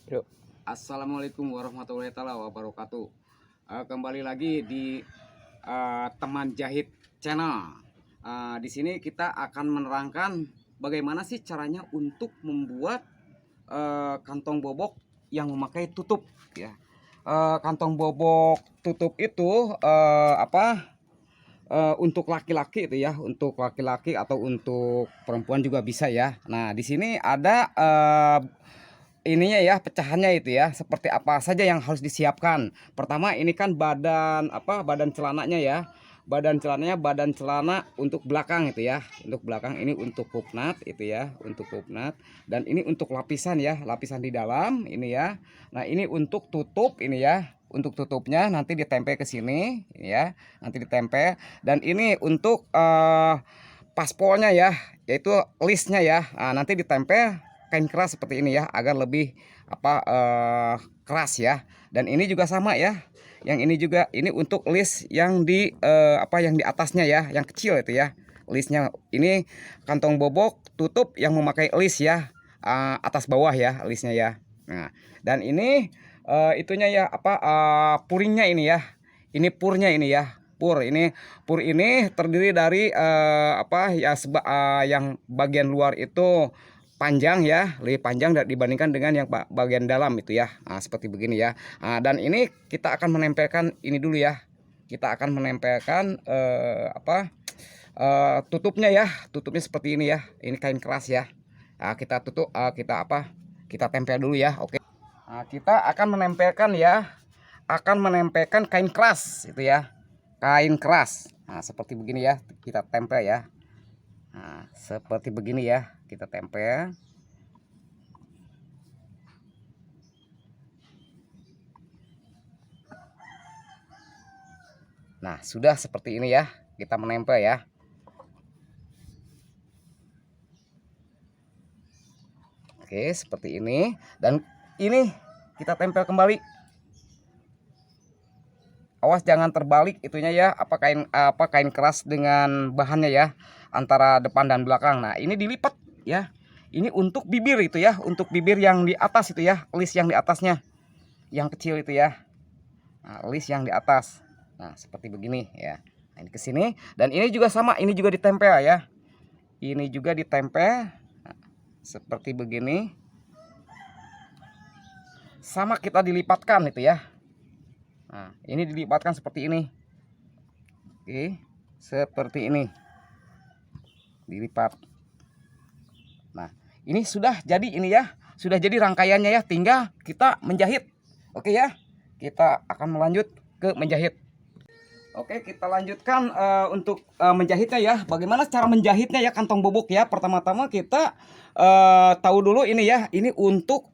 Yuk. Assalamualaikum warahmatullahi wabarakatuh. Kembali lagi di teman jahit channel. Di sini kita akan menerangkan bagaimana sih caranya untuk membuat kantong bobok yang memakai tutup ya. Kantong bobok tutup itu untuk laki-laki itu ya, untuk laki-laki atau untuk perempuan juga bisa ya. Nah, di sini ada ininya ya, pecahannya itu ya, seperti apa saja yang harus disiapkan. Pertama ini kan badan celananya ya. Badan celana untuk belakang itu ya. Untuk belakang ini untuk kupnat itu ya, untuk kupnat. Dan ini untuk lapisan ya, lapisan di dalam ini ya. Nah, ini untuk tutup ini ya. Untuk tutupnya nanti ditempel ke sini ya, nanti ditempel. Dan ini untuk paspolnya ya, yaitu listnya ya. Nah, nanti ditempel kain keras seperti ini ya, agar lebih keras ya. Dan ini juga sama ya, yang ini juga ini untuk list yang di yang di atasnya ya, yang kecil itu ya, listnya. Ini kantong bobok tutup yang memakai list ya, atas bawah ya listnya ya. Nah, dan ini itunya ya, puringnya ini ya, ini purnya ini ya. Pur ini terdiri dari yang bagian luar itu panjang ya, lebih panjang dibandingkan dengan yang bagian dalam itu ya. Nah, seperti begini ya. Dan ini kita akan menempelkan ini dulu ya. Kita akan menempelkan tutupnya ya. Tutupnya seperti ini ya. Ini kain keras ya. Nah, kita tutup, kita tempel dulu ya. Oke. Nah, kita akan menempelkan ya. Akan menempelkan kain keras itu ya. Kain keras. Nah, seperti begini ya. Kita tempel ya. Nah, seperti begini ya, kita tempel. Nah, sudah seperti ini ya, kita menempel ya. Oke, seperti ini. Dan ini kita tempel kembali. Awas jangan terbalik itunya ya, kain keras dengan bahannya ya, antara depan dan belakang. Nah, ini dilipat ya. Ini untuk bibir itu ya, untuk bibir yang di atas itu ya, list yang di atasnya, yang kecil itu ya. Nah, list yang di atas. Nah, seperti begini ya. Nah, ini ke sini, dan ini juga sama, ini juga ditempel ya. Ini juga ditempel. Nah, seperti begini. Sama kita dilipatkan itu ya. Nah, ini dilipatkan seperti ini. Oke, seperti ini. Dilipat. Nah, ini sudah jadi ini ya. Sudah jadi rangkaiannya ya, tinggal kita menjahit. Oke ya. Kita akan melanjut ke menjahit. Oke, kita lanjutkan untuk menjahitnya ya. Bagaimana cara menjahitnya ya, kantong bobok ya. Pertama-tama kita tahu dulu ini ya. Ini untuk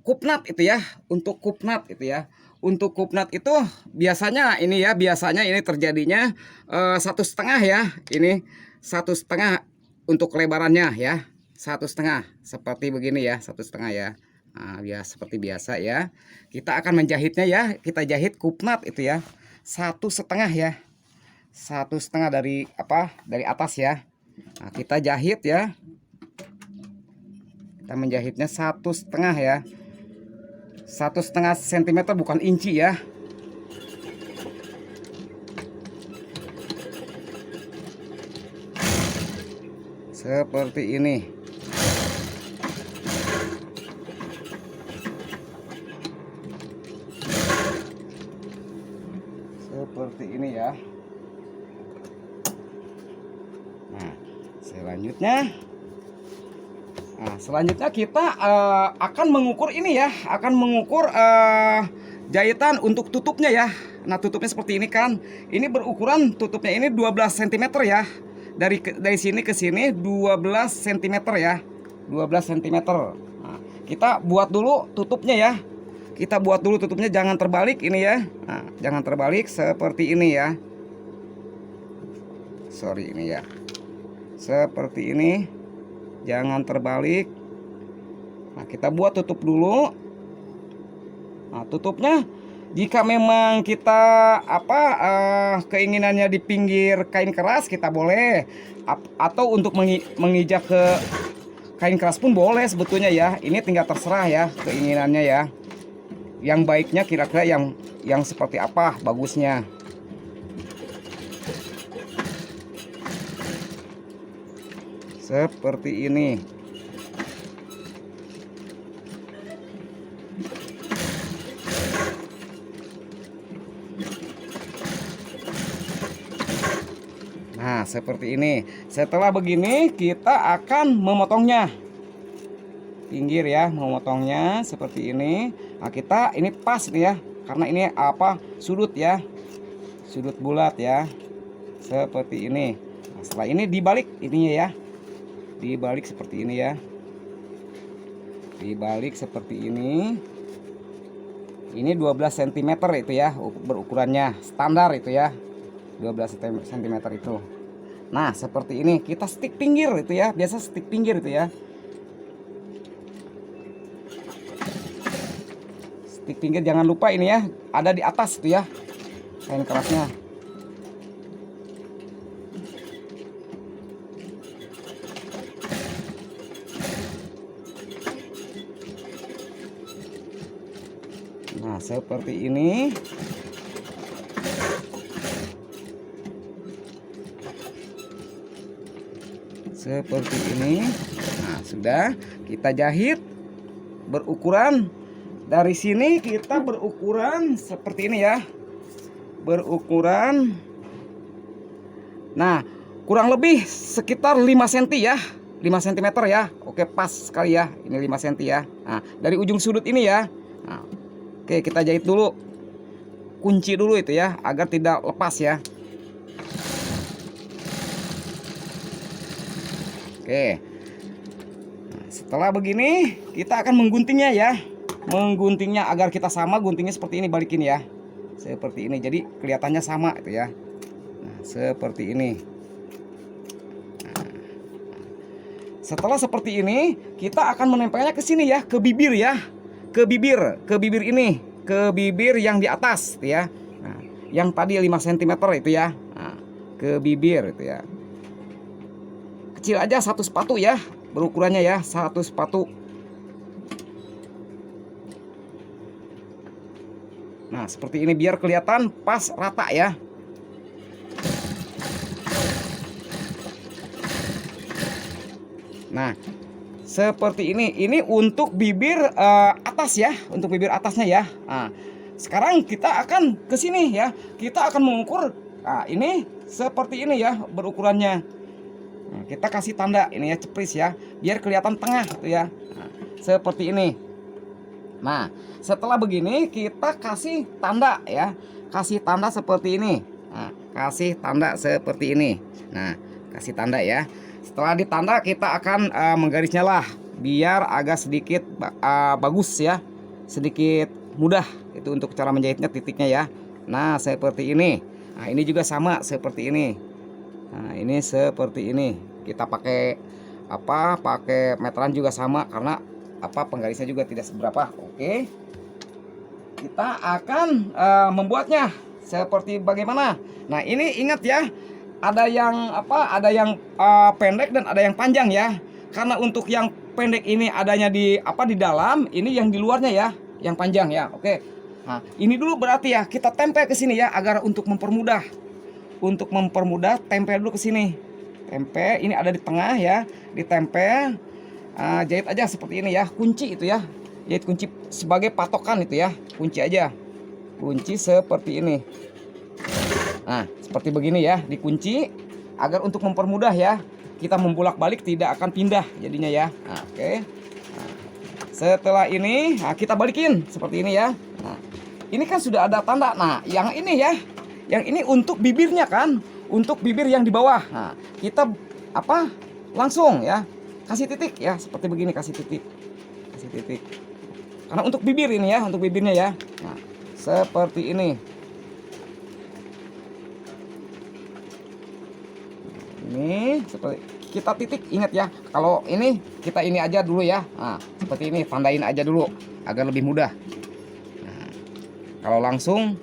kupnat itu ya, untuk kupnat itu ya. Untuk kupnat itu biasanya ini ya, biasanya ini terjadinya 1,5 ya. Ini 1,5 untuk lebarannya ya, 1,5 seperti begini ya, 1,5 ya. Nah, ya seperti biasa ya. Kita akan menjahitnya ya. Kita jahit kupnat itu ya, 1,5 ya, 1,5 dari atas ya. Nah, kita jahit ya. Kita menjahitnya 1,5 ya, 1,5 cm, bukan inci ya. Seperti ini. Seperti ini ya. Nah, selanjutnya kita akan mengukur ini ya, akan mengukur jahitan untuk tutupnya ya. Nah, tutupnya seperti ini kan. Ini berukuran tutupnya ini 12 cm ya. Dari sini ke sini 12 cm ya. 12 cm. Nah, kita buat dulu tutupnya ya. Kita buat dulu tutupnya, jangan terbalik ini ya. Nah, jangan terbalik seperti ini ya. Sorry ini ya. Seperti ini. Jangan terbalik. Nah, kita buat tutup dulu. Nah, tutupnya jika memang kita keinginannya di pinggir kain keras, kita boleh, atau untuk mengijak ke kain keras pun boleh sebetulnya ya. Ini tinggal terserah ya keinginannya ya. Yang baiknya kira-kira yang seperti apa bagusnya. Seperti ini. Nah, seperti ini. Setelah begini, kita akan memotongnya. Pinggir ya, memotongnya seperti ini. Nah, kita ini pas nih ya, karena ini apa? Sudut ya. Sudut bulat ya. Seperti ini. Nah, setelah ini dibalik ininya ya. Dibalik seperti ini ya. Dibalik seperti ini. Ini 12 cm itu ya berukurannya, standar itu ya. 12 cm itu. Nah, seperti ini kita stick pinggir itu ya, biasa stick pinggir itu ya. Stick pinggir jangan lupa ini ya, ada di atas itu ya kain kerasnya. Nah, seperti ini. Seperti ini. Nah, sudah kita jahit berukuran dari sini, kita berukuran seperti ini ya. Berukuran. Nah, kurang lebih sekitar 5 cm ya. 5 cm ya. Oke, pas sekali ya. Ini 5 cm ya. Nah, dari ujung sudut ini ya. Nah, oke, kita jahit dulu. Kunci dulu itu ya agar tidak lepas ya. Oke. Nah, setelah begini kita akan mengguntingnya ya. Mengguntingnya agar kita sama, guntingnya seperti ini, balikin ya. Seperti ini. Jadi kelihatannya sama itu ya. Nah, seperti ini. Nah, setelah seperti ini, kita akan menempelnya ke sini ya, ke bibir ya. Ke bibir ini, ke bibir yang di atas ya. Nah, yang tadi 5 cm itu ya. Nah, ke bibir itu ya. Kecil aja, satu sepatu ya berukurannya ya, satu sepatu. Nah, seperti ini biar kelihatan pas rata ya. Nah, seperti ini untuk bibir atas ya, untuk bibir atasnya ya. Nah, sekarang kita akan ke sini ya, kita akan mengukur. Nah, ini seperti ini ya berukurannya. Nah, kita kasih tanda ini ya, cepris ya, biar kelihatan tengah tuh ya. Nah, seperti ini. Nah, setelah begini kita kasih tanda ya, kasih tanda seperti ini. Nah, kasih tanda seperti ini. Nah, kasih tanda ya. Setelah ditanda kita akan menggarisnya lah, biar agak sedikit bagus ya, sedikit mudah itu untuk cara menjahitnya titiknya ya. Nah, seperti ini. Nah, ini juga sama seperti ini. Nah, ini seperti ini. Kita pakai apa? Pakai meteran juga sama karena apa? Penggarisnya juga tidak seberapa. Oke. Kita akan membuatnya seperti bagaimana? Nah, ini ingat ya. Ada yang apa? Ada yang pendek dan ada yang panjang ya. Karena untuk yang pendek ini adanya di apa? Di dalam, ini yang di luarnya ya, yang panjang ya. Oke. Nah, ini dulu berarti ya kita tempel ke sini ya agar untuk mempermudah. Untuk mempermudah, tempel dulu ke sini. Tempel, ini ada di tengah ya, ditempel. Jahit aja seperti ini ya, kunci itu ya. Jahit kunci sebagai patokan itu ya, kunci aja. Kunci seperti ini. Nah, seperti begini ya, dikunci agar untuk mempermudah ya. Kita membolak-balik tidak akan pindah jadinya ya. Nah, oke. Nah, setelah ini, kita balikin seperti ini ya. Nah, ini kan sudah ada tanda. Nah, yang ini ya. Yang ini untuk bibirnya kan, untuk bibir yang di bawah. Nah, kita apa? Langsung ya, kasih titik ya, seperti begini, kasih titik. Kasih titik. Karena untuk bibir ini ya, untuk bibirnya ya. Nah, seperti ini. Ini seperti kita titik, ingat ya. Kalau ini kita ini aja dulu ya. Nah, seperti ini, tandain aja dulu agar lebih mudah. Nah, kalau langsung,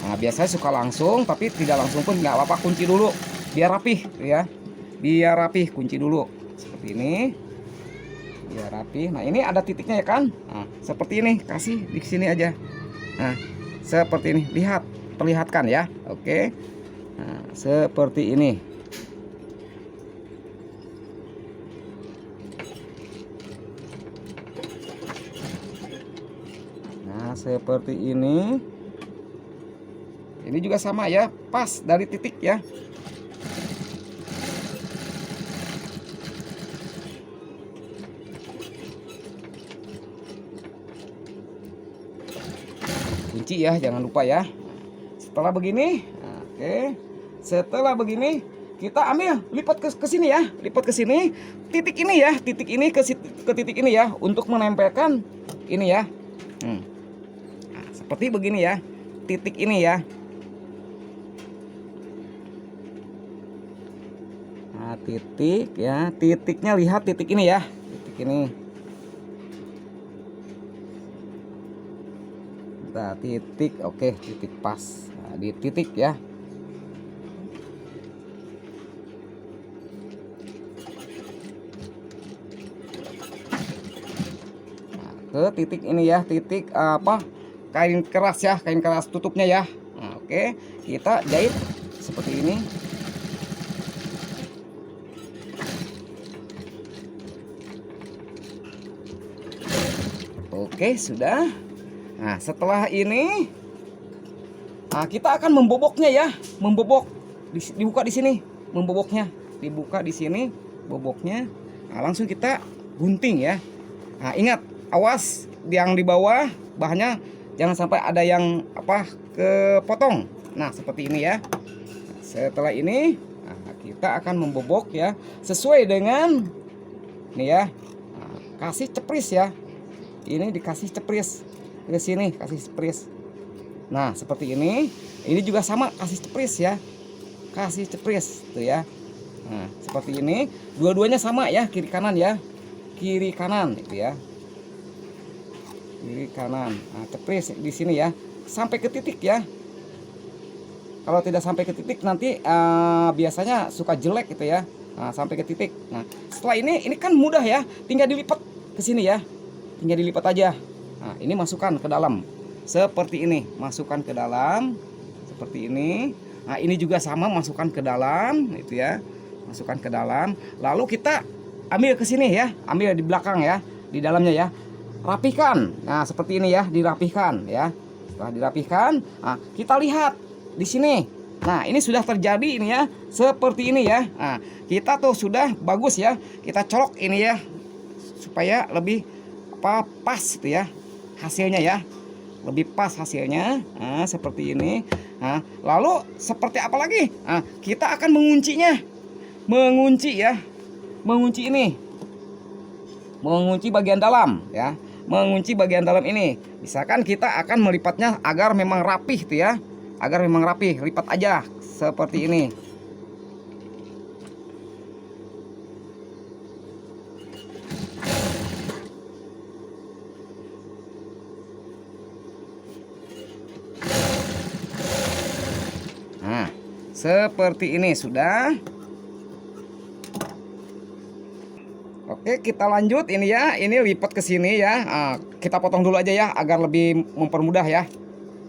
nah biasanya suka langsung, tapi tidak langsung pun nggak apa-apa, kunci dulu biar rapih ya, biar rapih, kunci dulu seperti ini. biar rapi. Nah ini ada titiknya ya kan. Nah seperti ini, kasih di sini aja. Nah seperti ini, lihat, perlihatkan ya. Oke, nah seperti ini. Nah seperti ini. Ini juga sama ya, pas dari titik ya. Kunci ya, jangan lupa ya. Setelah begini, oke. Setelah begini, kita ambil, lipat ke sini ya, lipat ke sini. Titik ini ya, titik ini ke titik ini ya, untuk menempelkan ini ya. Nah, seperti begini ya, titik ini ya. Nah, titik ya, titiknya lihat titik ini ya, titik ini. Nah, titik, oke, titik pas. Nah, di titik ya. Nah, ke titik ini ya, titik apa? Kain keras ya, kain keras tutupnya ya. Nah, oke, kita jahit seperti ini. Oke, sudah. Nah, setelah ini kita akan memboboknya ya, membobok. Dibuka di sini, memboboknya. Dibuka di sini, boboknya. Nah, langsung kita gunting ya. Nah, ingat, awas yang di bawah bahannya jangan sampai ada yang apa kepotong. Nah, seperti ini ya. Nah, setelah ini kita akan membobok ya, sesuai dengan ini ya. Nah, kasih cepris ya. Ini dikasih cepris ke sini, kasih cepris. Nah seperti ini juga sama, kasih cepris ya, kasih cepris tuh ya. Nah seperti ini, dua-duanya sama ya, kiri kanan ya, kiri kanan itu ya, kiri kanan. Nah cepris di sini ya, sampai ke titik ya. Kalau tidak sampai ke titik nanti biasanya suka jelek gitu ya. Nah sampai ke titik. Nah setelah ini kan mudah ya, tinggal dilipat ke sini ya, tinggal dilipat aja. Nah, ini masukkan ke dalam seperti ini, masukkan ke dalam seperti ini. Nah, ini juga sama, masukkan ke dalam itu ya, masukkan ke dalam. Lalu kita ambil ke sini ya, ambil di belakang ya, di dalamnya ya, rapihkan. Nah, seperti ini ya, dirapihkan ya. Setelah dirapihkan, nah, kita lihat di sini. Nah, ini sudah terjadi ini ya, seperti ini ya. Nah, kita tuh sudah bagus ya. Kita colok ini ya, supaya lebih pas gitu ya. Hasilnya ya, lebih pas hasilnya. Nah, seperti ini. Nah, lalu seperti apa lagi? Nah, kita akan menguncinya, mengunci ya, mengunci ini, mengunci bagian dalam ya, mengunci bagian dalam ini. Misalkan kita akan melipatnya agar memang rapih gitu ya, agar memang rapih, lipat aja seperti ini. Nah, seperti ini sudah. Oke, kita lanjut ini ya. Ini lipat ke sini ya. Nah, kita potong dulu aja ya, agar lebih mempermudah ya.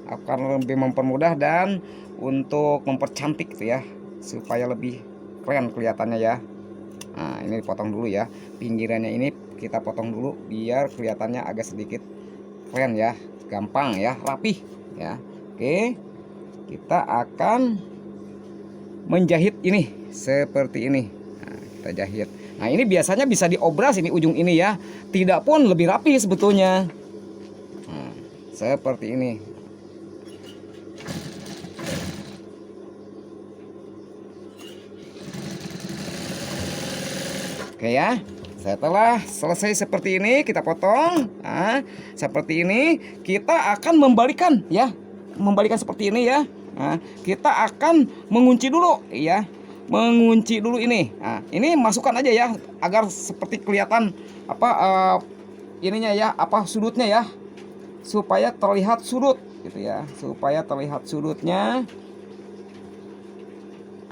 Agar lebih mempermudah dan untuk mempercantik gitu ya, supaya lebih keren kelihatannya ya. Nah, ini dipotong dulu ya. Pinggirannya ini kita potong dulu biar kelihatannya agak sedikit keren ya. Gampang ya, rapih ya. Oke. Kita akan menjahit ini seperti ini. Nah, kita jahit. Nah, ini biasanya bisa diobras ini ujung ini ya. Tidak pun lebih rapi sebetulnya. Nah, seperti ini. Oke ya. Setelah selesai seperti ini kita potong. Nah, seperti ini kita akan membalikan ya. Membalikan seperti ini ya. Nah, kita akan mengunci dulu ya. Mengunci dulu ini. Nah, ini masukkan aja ya agar seperti kelihatan apa ininya ya, apa sudutnya ya. Supaya terlihat sudut gitu ya. Supaya terlihat sudutnya.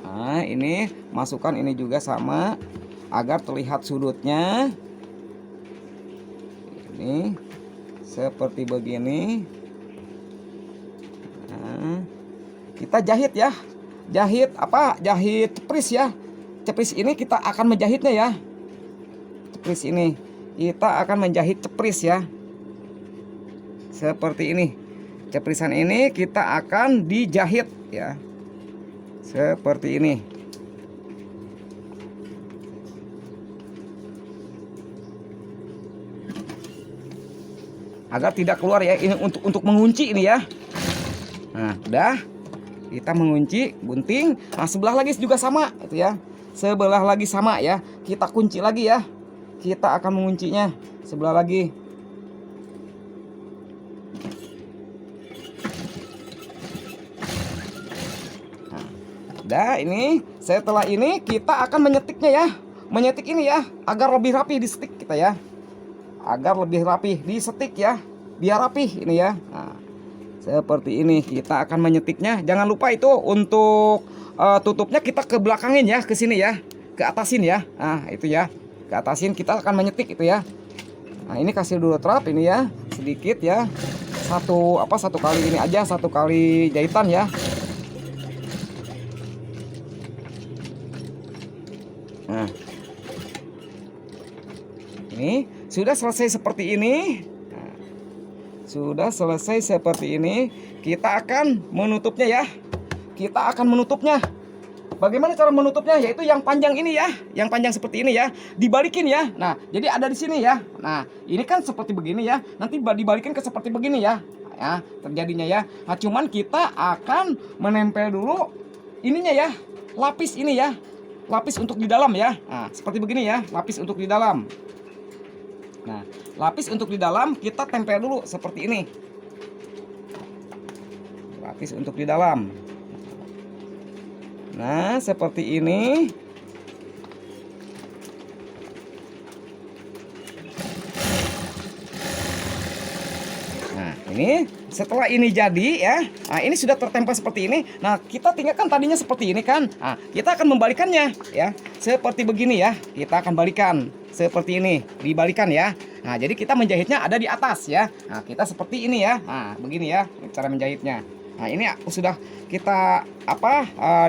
Nah, ini masukkan ini juga sama agar terlihat sudutnya. Ini seperti begini. Nah, kita jahit ya. Jahit apa? Jahit cepris ya. Cepris ini kita akan menjahitnya ya. Cepris ini kita akan menjahit cepris ya. Seperti ini. Ceprisan ini kita akan dijahit ya. Seperti ini. Agar tidak keluar ya. Ini untuk mengunci ini ya. Nah, udah. Kita mengunci gunting. Nah, sebelah lagi juga sama itu ya. Sebelah lagi sama ya. Kita kunci lagi ya. Kita akan menguncinya sebelah lagi. Nah, udah ini. Setelah ini kita akan menyetiknya ya. Menyetik ini ya agar lebih rapi di setik kita ya. Agar lebih rapi di setik ya. Biar rapi ini ya. Nah, seperti ini kita akan menyetiknya. Jangan lupa itu untuk tutupnya kita ke belakangin ya, ke sini ya, ke atasin ya. Nah itu ya, ke atasin kita akan menyetik itu ya. Nah ini kasih dulu trap ini ya, sedikit ya. Satu kali ini aja, satu kali jahitan ya. Nah ini sudah selesai seperti ini. Sudah selesai seperti ini. Kita akan menutupnya ya. Kita akan menutupnya. Bagaimana cara menutupnya? Yaitu yang panjang ini ya. Yang panjang seperti ini ya. Dibalikin ya. Nah jadi ada di sini ya. Nah ini kan seperti begini ya. Nanti dibalikin ke seperti begini ya. Ya terjadinya ya. Nah cuman kita akan menempel dulu ininya ya. Lapis ini ya. Lapis untuk di dalam ya. Nah seperti begini ya. Lapis untuk di dalam. Nah, lapis untuk di dalam kita tempel dulu seperti ini. Lapis untuk di dalam. Nah, seperti ini. Nah, ini setelah ini jadi ya. Nah, ini sudah tertempel seperti ini. Nah, kita tinggal kan tadinya seperti ini kan. Nah, kita akan membalikannya ya. Seperti begini ya. Kita akan balikan. Seperti ini, dibalikan ya. Nah, jadi kita menjahitnya ada di atas ya. Nah, kita seperti ini ya. Nah, begini ya cara menjahitnya. Nah, ini sudah kita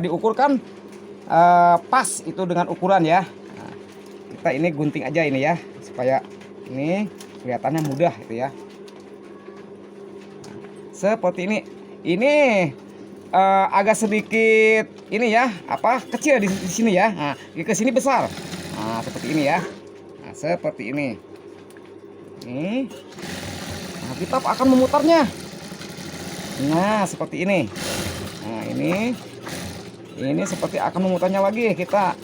diukurkan pas itu dengan ukuran ya. Nah, kita ini gunting aja ini ya supaya ini kelihatannya mudah itu ya. Nah, seperti ini. Ini agak sedikit ini ya, kecil di sini ya. Nah, ke sini besar. Nah, seperti ini ya. Nah, seperti ini. Nah, kita akan memutarnya. Nah, seperti ini. Nah, ini seperti akan memutarnya lagi kita.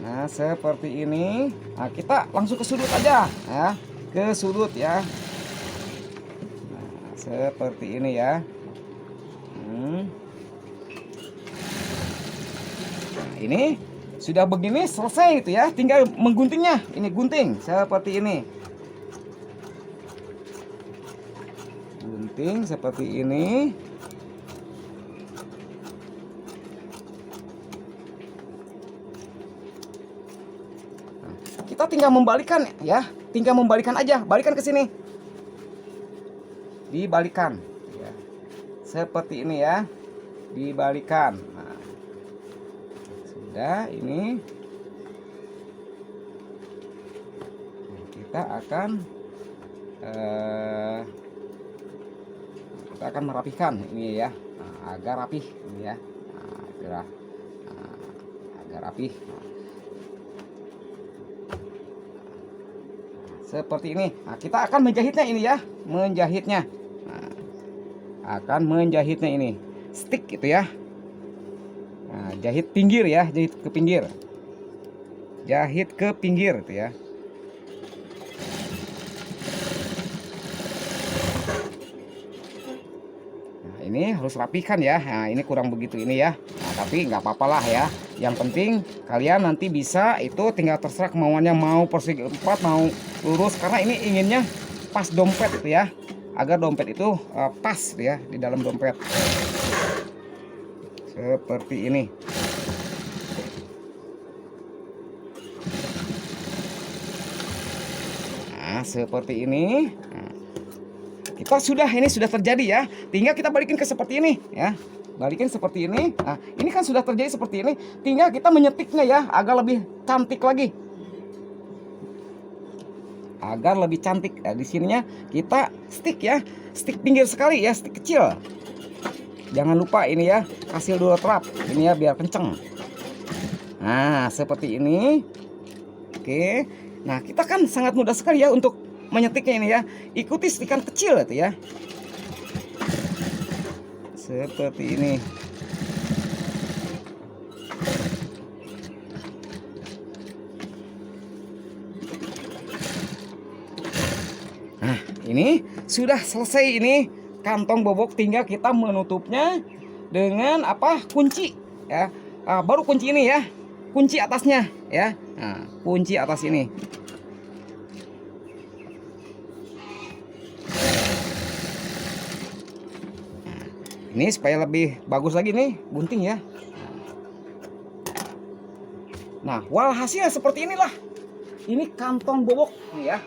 Nah, seperti ini. Nah, kita langsung ke sudut aja ya. Ke sudut ya. Nah, seperti ini ya. Nah, ini sudah begini selesai itu ya, tinggal mengguntingnya. Ini gunting seperti ini. Gunting seperti ini. Nah, kita tinggal membalikan ya, tinggal membalikan aja, balikan ke sini. Dibalikan ya. Seperti ini ya. Dibalikan. Nah, sudah ini kita akan merapikan ini ya. Nah, agar rapih ini ya. Nah, agar rapih. Nah, seperti ini. Nah, kita akan menjahitnya ini ya, menjahitnya. Nah, akan menjahitnya ini stick gitu ya. Nah, jahit pinggir ya, jahit ke pinggir. Jahit ke pinggir itu ya. Nah, ini harus rapikan ya. Nah, ini kurang begitu ini ya. Nah, tapi nggak apa-apa lah ya. Yang penting kalian nanti bisa itu tinggal terserah kemauannya, mau persegi 4 mau lurus, karena ini inginnya pas dompet itu ya. Agar dompet itu pas ya di dalam dompet. Seperti ini. Nah, seperti ini. Nah, ini sudah terjadi ya. Tinggal kita balikin ke seperti ini ya. Balikin seperti ini. Nah, ini kan sudah terjadi seperti ini. Tinggal kita menyetiknya ya agar lebih cantik lagi. Agar lebih cantik. Nah, di sininya kita stick ya. Stick pinggir sekali ya, stick kecil. Jangan lupa ini ya, kasih dulu trap. Ini ya biar kenceng. Nah, seperti ini. Oke. Nah, kita kan sangat mudah sekali ya untuk menyetiknya ini ya. Ikuti stikan kecil itu ya. Seperti ini. Nah, ini sudah selesai ini kantong bobok, tinggal kita menutupnya dengan apa? Kunci ya. Baru kunci ini ya. Kunci atasnya ya. Nah, kunci atas ini. Ini supaya lebih bagus lagi nih bunting ya. Nah, walhasil seperti inilah. Ini kantong bobok nih ya.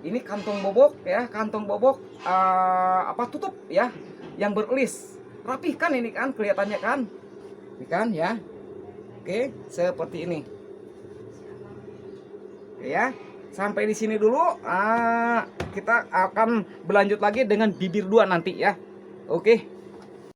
Ini kantong bobok ya, kantong bobok apa tutup ya, yang berelis. Rapih kan ini kan kelihatannya kan. Ini kan ya. Oke, seperti ini. Oke ya. Sampai di sini dulu. Kita akan berlanjut lagi dengan bibir 2 nanti ya. Oke.